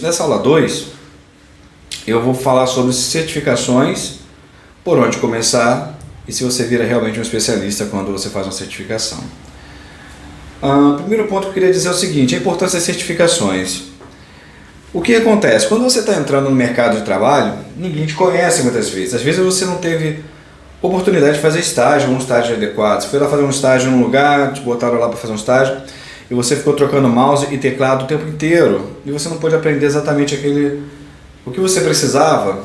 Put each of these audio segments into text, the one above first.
nessa aula 2, eu vou falar sobre certificações, por onde começar e se você vira realmente um especialista quando você faz uma certificação. Primeiro ponto que eu queria dizer é o seguinte, a importância das certificações. O que acontece? Quando você está entrando no mercado de trabalho, ninguém te conhece muitas vezes. Às vezes você não teve oportunidade de fazer estágio, um estágio adequado. Você foi lá fazer um estágio num lugar, te botaram lá para fazer um estágio, e você ficou trocando mouse e teclado o tempo inteiro, e você não pôde aprender exatamente o que você precisava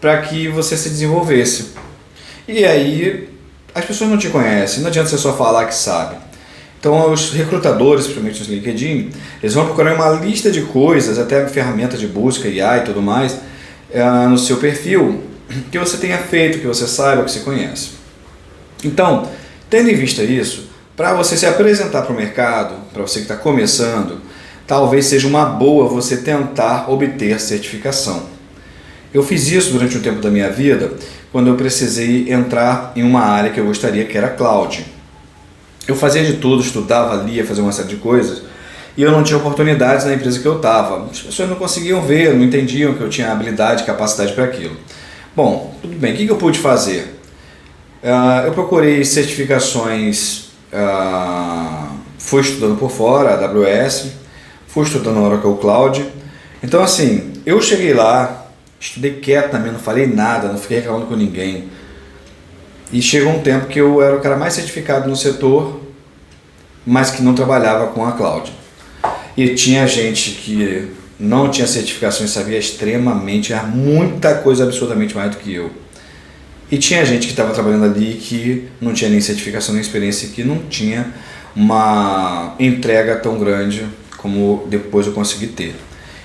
para que você se desenvolvesse. E aí as pessoas não te conhecem, não adianta você só falar que sabe. Então os recrutadores, principalmente no LinkedIn, eles vão procurar uma lista de coisas, até ferramentas de busca, IA e tudo mais, no seu perfil, que você tenha feito, que você saiba, que você conhece. Então, tendo em vista isso, para você se apresentar para o mercado, para você que está começando, talvez seja uma boa você tentar obter certificação. Eu fiz isso durante um tempo da minha vida, quando eu precisei entrar em uma área que eu gostaria, que era cloud. Eu fazia de tudo, estudava, lia, fazia uma série de coisas, e eu não tinha oportunidades na empresa que eu estava. As pessoas não conseguiam ver, não entendiam que eu tinha habilidade, capacidade para aquilo. Bom, tudo bem, o que eu pude fazer? Eu procurei certificações, fui estudando por fora, AWS, fui estudando Oracle Cloud. Então assim, eu cheguei lá, estudei quieto também, não falei nada, não fiquei reclamando com ninguém. E chegou um tempo que eu era o cara mais certificado no setor, mas que não trabalhava com a cloud. E tinha gente que não tinha certificação e sabia extremamente, muita coisa absurdamente mais do que eu. E tinha gente que estava trabalhando ali que não tinha nem certificação nem experiência, que não tinha uma entrega tão grande como depois eu consegui ter.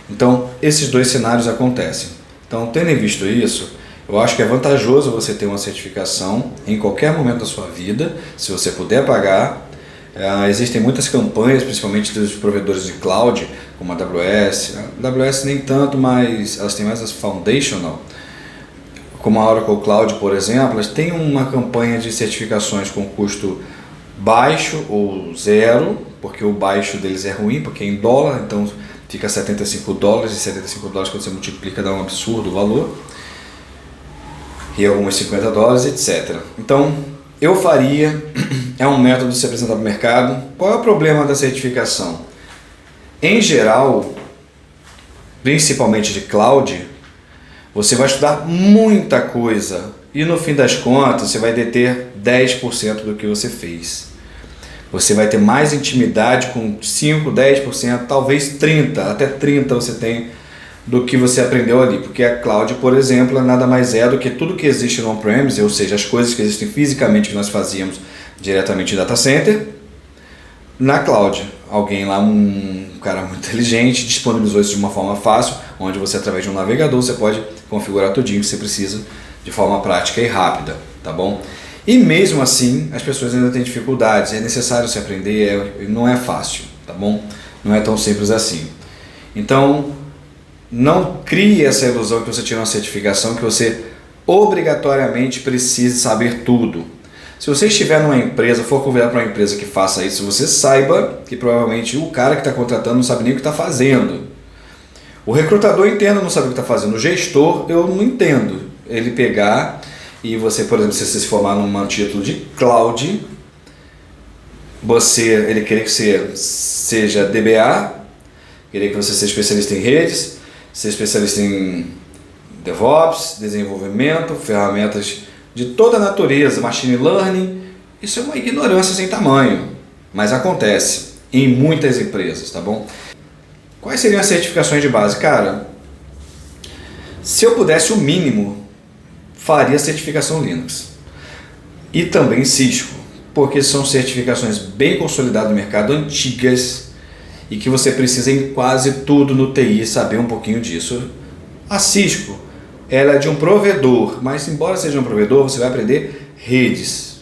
Então, esses dois cenários acontecem. Então, tendo em visto isso, eu acho que é vantajoso você ter uma certificação em qualquer momento da sua vida, se você puder pagar. Existem muitas campanhas, principalmente dos provedores de cloud, como a AWS. A AWS nem tanto, mas elas têm mais as foundational, como a Oracle Cloud, por exemplo. Elas têm uma campanha de certificações com custo baixo ou zero, porque o baixo deles é ruim, porque é em dólar, então fica $75, e $75 quando você multiplica dá um absurdo o valor. E alguns $50, etc. Então, eu faria, é um método de se apresentar para o mercado. Qual é o problema da certificação? Em geral, principalmente de cloud, você vai estudar muita coisa e no fim das contas você vai deter 10% do que você fez. Você vai ter mais intimidade com 5, 10%, talvez 30%, até 30% você tem do que você aprendeu ali, porque a cloud, por exemplo, nada mais é do que tudo que existe no on-premise, ou seja, as coisas que existem fisicamente que nós fazíamos diretamente em data center, na cloud. Alguém lá, um cara muito inteligente, disponibilizou isso de uma forma fácil, onde você, através de um navegador, você pode configurar tudinho que você precisa de forma prática e rápida, tá bom? E mesmo assim, as pessoas ainda têm dificuldades, é necessário se aprender, não é fácil, tá bom? Não é tão simples assim. Então, não crie essa ilusão que você tira uma certificação, que você obrigatoriamente precise saber tudo. Se você estiver numa empresa, for convidado para uma empresa que faça isso, você saiba que provavelmente o cara que está contratando não sabe nem o que está fazendo. O recrutador entende, não sabe o que está fazendo. O gestor, eu não entendo. Ele pegar e você, por exemplo, se você se formar num título de cloud, ele querer que você seja DBA, querer que você seja especialista em redes, ser especialista em DevOps, desenvolvimento, ferramentas de toda a natureza, machine learning. Isso é uma ignorância sem tamanho, mas acontece em muitas empresas, tá bom? Quais seriam as certificações de base? Cara, se eu pudesse o mínimo, faria certificação Linux e também Cisco, porque são certificações bem consolidadas no mercado, antigas, e que você precisa em quase tudo no TI saber um pouquinho disso. A Cisco, ela é de um provedor, mas embora seja um provedor, você vai aprender redes.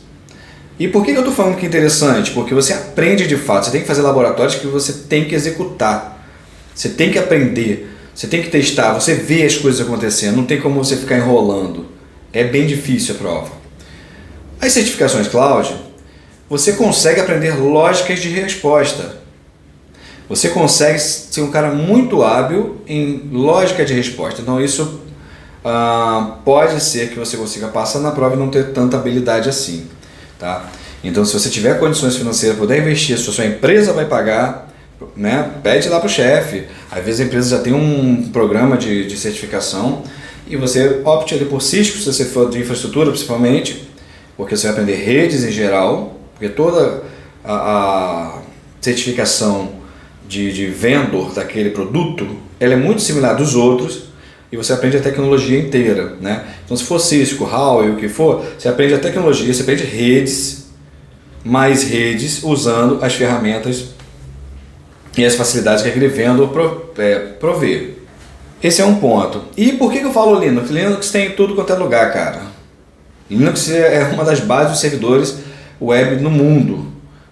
E por que eu estou falando que é interessante? Porque você aprende de fato, você tem que fazer laboratórios que você tem que executar, você tem que aprender, você tem que testar, você vê as coisas acontecendo, não tem como você ficar enrolando. É bem difícil a prova. As certificações cloud, você consegue aprender lógicas de resposta. você consegue ser um cara muito hábil em lógica de resposta. Então isso pode ser que você consiga passar na prova e não ter tanta habilidade assim, tá? Então se você tiver condições financeiras, puder investir, se a sua empresa vai pagar, né, pede lá para o chefe. Às vezes a empresa já tem um programa de certificação e você opte ali por Cisco, se você for de infraestrutura principalmente, porque você vai aprender redes em geral, porque toda a certificação de vendor daquele produto, ela é muito similar dos outros e você aprende a tecnologia inteira, né? Então se for Cisco, Huawei, o que for, você aprende a tecnologia, você aprende redes, mais redes, usando as ferramentas e as facilidades que aquele vendor provê. Esse é um ponto. E por que eu falo Linux? Linux tem em tudo quanto é lugar, cara. Linux é uma das bases dos servidores web no mundo.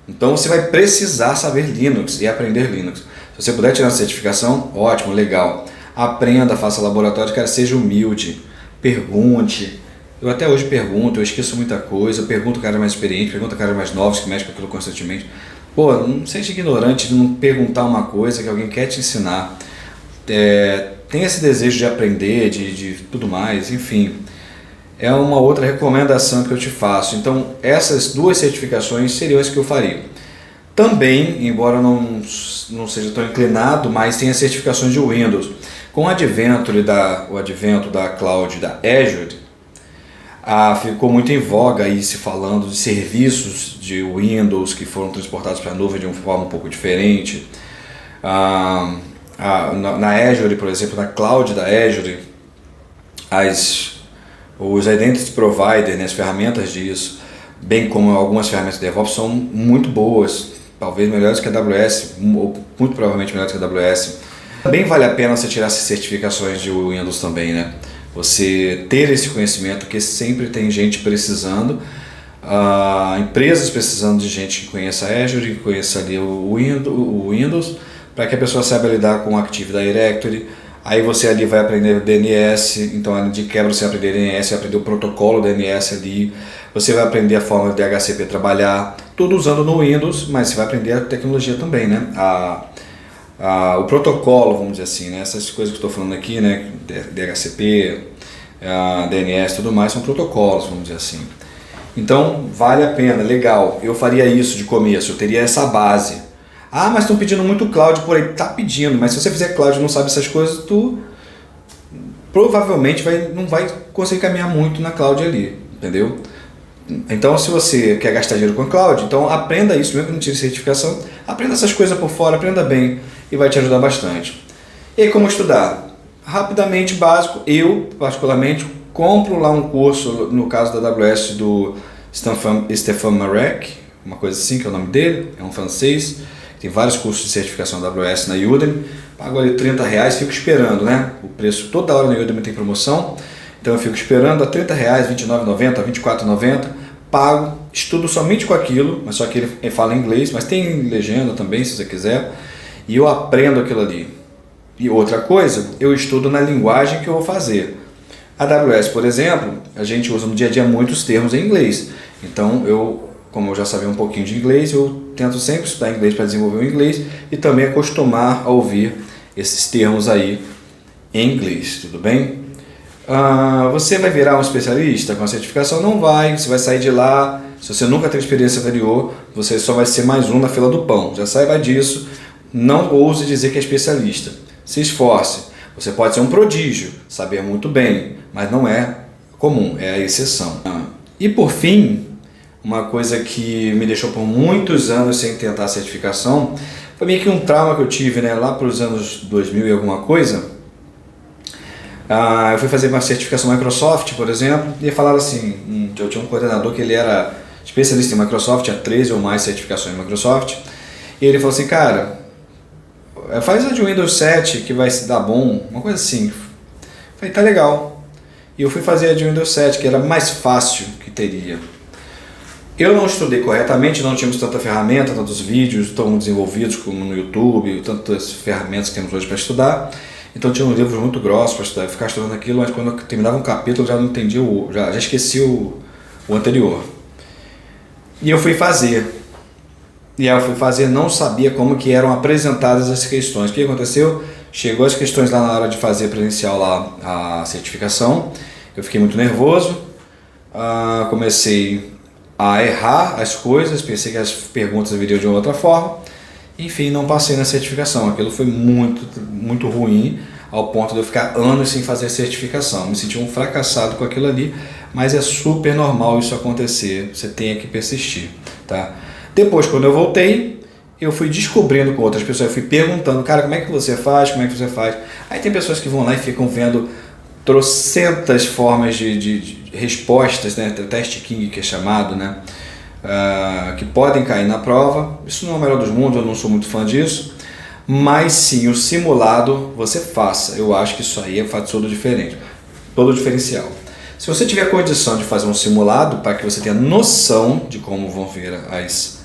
Então você vai precisar saber Linux e aprender Linux. Se você puder tirar uma certificação, ótimo, legal. Aprenda, faça laboratório, cara, seja humilde, pergunte. Eu até hoje pergunto, eu esqueço muita coisa, eu pergunto o cara mais experiente, pergunto o cara mais novos que mexe com aquilo constantemente. Pô, não seja ignorante de não perguntar uma coisa que alguém quer te ensinar. Tem esse desejo de aprender, de tudo mais, enfim. É uma outra recomendação que eu te faço. Então, essas duas certificações seriam as que eu faria. Também, embora não seja tão inclinado, mas tem as certificações de Windows. Com o advento da cloud da Azure, ficou muito em voga aí se falando de serviços de Windows que foram transportados para a nuvem de uma forma um pouco diferente. Na Azure, por exemplo, na cloud da Azure, os Identity Provider, né, as ferramentas disso, bem como algumas ferramentas de DevOps, são muito boas, talvez melhores que a AWS, ou muito provavelmente melhores que a AWS. Também vale a pena você tirar essas certificações de Windows também, né? Você ter esse conhecimento, que sempre tem gente precisando, empresas precisando de gente que conheça a Azure, que conheça ali o Windows, para que a pessoa saiba lidar com o Active Directory. Aí você ali vai aprender o DNS, então de quebra você vai aprender DNS, vai aprender o protocolo DNS ali, você vai aprender a forma de DHCP trabalhar, tudo usando no Windows, mas você vai aprender a tecnologia também, né? O protocolo, vamos dizer assim, né? Essas coisas que eu estou falando aqui, né? DHCP, DNS, tudo mais, são protocolos, vamos dizer assim. Então, vale a pena, legal, eu faria isso de começo, eu teria essa base. Mas estão pedindo muito cloud por aí. Tá pedindo, mas se você fizer cloud e não sabe essas coisas, tu provavelmente não vai conseguir caminhar muito na cloud ali, entendeu? Então, se você quer gastar dinheiro com cloud, então aprenda isso, mesmo que não tire certificação, aprenda essas coisas por fora, aprenda bem e vai te ajudar bastante. E aí, como estudar? Rapidamente, básico, eu particularmente compro lá um curso, no caso da AWS, do Stefan Marek, uma coisa assim que é o nome dele, é um francês. Tem vários cursos de certificação da AWS na Udemy, pago ali R$30, fico esperando, né? O preço toda hora na Udemy tem promoção, então eu fico esperando a R$30, R$29,90, R$24,90, pago, estudo somente com aquilo, mas só que ele fala inglês, mas tem legenda também se você quiser, e eu aprendo aquilo ali. E outra coisa, eu estudo na linguagem que eu vou fazer. A AWS, por exemplo, a gente usa no dia a dia muitos termos em inglês, então como eu já sabia um pouquinho de inglês, eu tento sempre estudar inglês para desenvolver o inglês e também acostumar a ouvir esses termos aí em inglês, tudo bem? Você vai virar um especialista com a certificação? Não vai, você vai sair de lá, se você nunca teve experiência anterior, você só vai ser mais um na fila do pão, já saiba disso, não ouse dizer que é especialista, se esforce, você pode ser um prodígio, saber muito bem, mas não é comum, é a exceção. E por fim, uma coisa que me deixou por muitos anos sem tentar a certificação, foi meio que um trauma que eu tive, né, lá para os anos 2000 e alguma coisa. Eu fui fazer uma certificação Microsoft, por exemplo, e falaram assim, eu tinha um coordenador que ele era especialista em Microsoft, tinha 13 ou mais certificações em Microsoft, e ele falou assim, cara, faz a de Windows 7 que vai se dar bom, uma coisa assim. Eu falei, tá legal. E eu fui fazer a de Windows 7, que era mais fácil que teria. Eu não estudei corretamente, não tínhamos tanta ferramenta, tantos vídeos tão desenvolvidos como no YouTube, tantas ferramentas que temos hoje para estudar. Então tinha uns livros muito grossos para estudar, ficar estudando aquilo, mas quando eu terminava um capítulo eu já não entendia, já esqueci o anterior. E eu fui fazer. E aí eu fui fazer, não sabia como que eram apresentadas as questões. O que aconteceu? Chegou as questões lá na hora de fazer presencial lá a certificação. Eu fiquei muito nervoso, comecei a errar as coisas, pensei que as perguntas viriam de outra forma. Enfim, não passei na certificação. Aquilo foi muito ruim, ao ponto de eu ficar anos sem fazer a certificação. Me senti um fracassado com aquilo ali, mas é super normal isso acontecer. Você tem que persistir, tá? Depois, quando eu voltei, eu fui descobrindo com outras pessoas, eu fui perguntando, cara, como é que você faz, como é que você faz? Aí tem pessoas que vão lá e ficam vendo trocentas formas de respostas, né? O teste King que é chamado, né? Que podem cair na prova. Isso não é o melhor dos mundos, eu não sou muito fã disso, mas sim, o simulado você faça. Eu acho que isso aí faz todo diferencial. Se você tiver condição de fazer um simulado para que você tenha noção de como vão vir as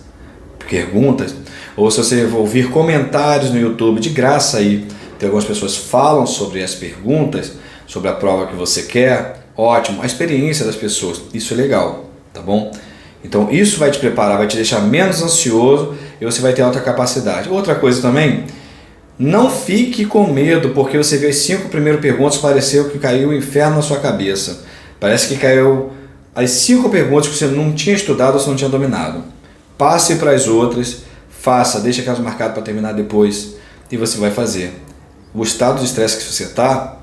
perguntas, ou se você ouvir comentários no YouTube de graça aí, tem algumas pessoas falam sobre as perguntas, sobre a prova que você quer, ótimo, a experiência das pessoas, isso é legal, tá bom? Então isso vai te preparar, vai te deixar menos ansioso e você vai ter alta capacidade. Outra coisa também, não fique com medo porque você vê as 5 primeiras perguntas, pareceu que caiu o inferno na sua cabeça. Parece que caiu as 5 perguntas que você não tinha estudado ou você não tinha dominado. Passe para as outras, faça, deixa aquelas marcadas para terminar depois e você vai fazer. O estado de estresse que você está,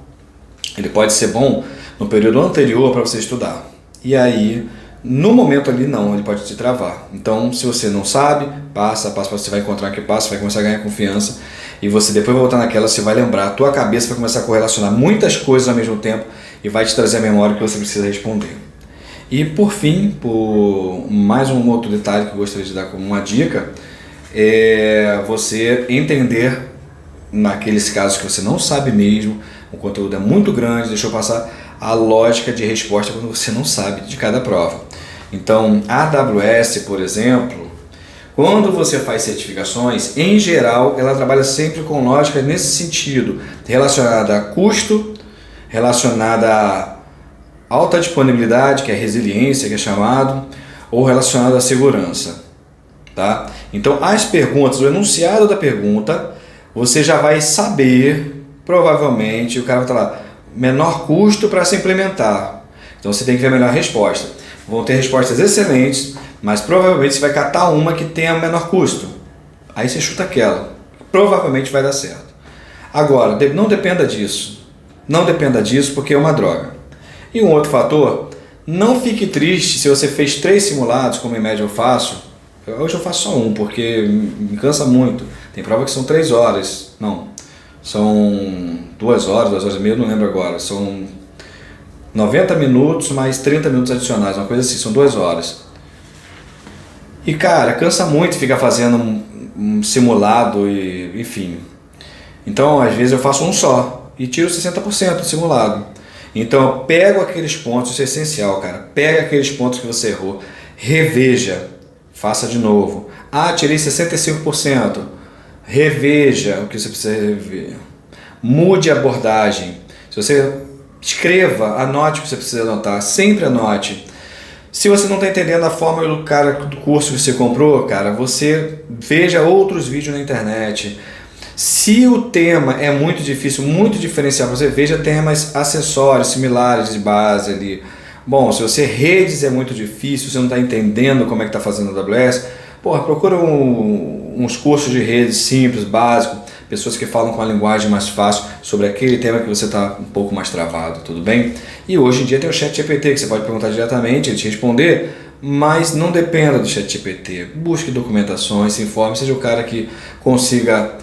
ele pode ser bom no período anterior para você estudar. E no momento ali não, ele pode te travar. Então, se você não sabe, passa, você vai encontrar que passa, vai começar a ganhar confiança e você depois vai voltar naquela, você vai lembrar, a tua cabeça vai começar a correlacionar muitas coisas ao mesmo tempo e vai te trazer a memória que você precisa responder. E por fim, por mais um outro detalhe que eu gostaria de dar como uma dica, é você entender, naqueles casos que você não sabe mesmo, o conteúdo é muito grande, deixa eu passar a lógica de resposta quando você não sabe de cada prova. Então, a AWS, por exemplo, quando você faz certificações, em geral, ela trabalha sempre com lógica nesse sentido, relacionada a custo, relacionada a alta disponibilidade, que é resiliência, que é chamado, ou relacionada à segurança. Tá? Então, as perguntas, o enunciado da pergunta, você já vai saber, provavelmente, o cara vai estar lá, menor custo para se implementar. Então, você tem que ver a melhor resposta. Vão ter respostas excelentes, mas provavelmente você vai catar uma que tenha menor custo. Aí você chuta aquela. Provavelmente vai dar certo. Agora, não dependa disso. Não dependa disso porque é uma droga. E um outro fator, não fique triste se você fez 3 simulados, como em média eu faço. Hoje eu faço só um, porque me cansa muito. Tem prova que são 3 horas. Não, são 2 horas, 2 horas e meia, não lembro agora. São 90 minutos mais 30 minutos adicionais, uma coisa assim, são 2 horas. E cara, cansa muito ficar fazendo um simulado e enfim. Então às vezes eu faço um só e tiro 60% do simulado. Então eu pego aqueles pontos, isso é essencial, cara. Pega aqueles pontos que você errou, reveja, faça de novo. Ah, tirei 65%. Reveja o que você precisa rever. Mude a abordagem. Se você escreva, anote o que você precisa anotar, sempre anote. Se você não está entendendo a forma do curso que você comprou, cara, você veja outros vídeos na internet. Se o tema é muito difícil, muito diferencial, você veja temas acessórios, similares de base ali. Bom, se você redes é muito difícil, você não está entendendo como é que está fazendo a AWS, procura uns cursos de redes simples, básicos, pessoas que falam com a linguagem mais fácil sobre aquele tema que você está um pouco mais travado, tudo bem? E hoje em dia tem o ChatGPT, que você pode perguntar diretamente, ele te responder, mas não dependa do ChatGPT. Busque documentações, se informe, seja o cara que consiga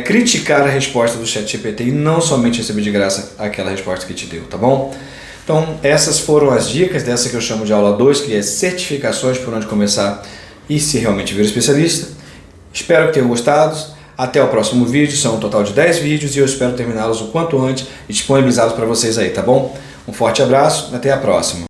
criticar a resposta do ChatGPT e não somente receber de graça aquela resposta que te deu, tá bom? Então essas foram as dicas dessa que eu chamo de aula 2, que é certificações por onde começar e se realmente vir especialista. Espero que tenham gostado. Até o próximo vídeo, são um total de 10 vídeos e eu espero terminá-los o quanto antes e disponibilizá-los para vocês aí, tá bom? Um forte abraço, até a próxima.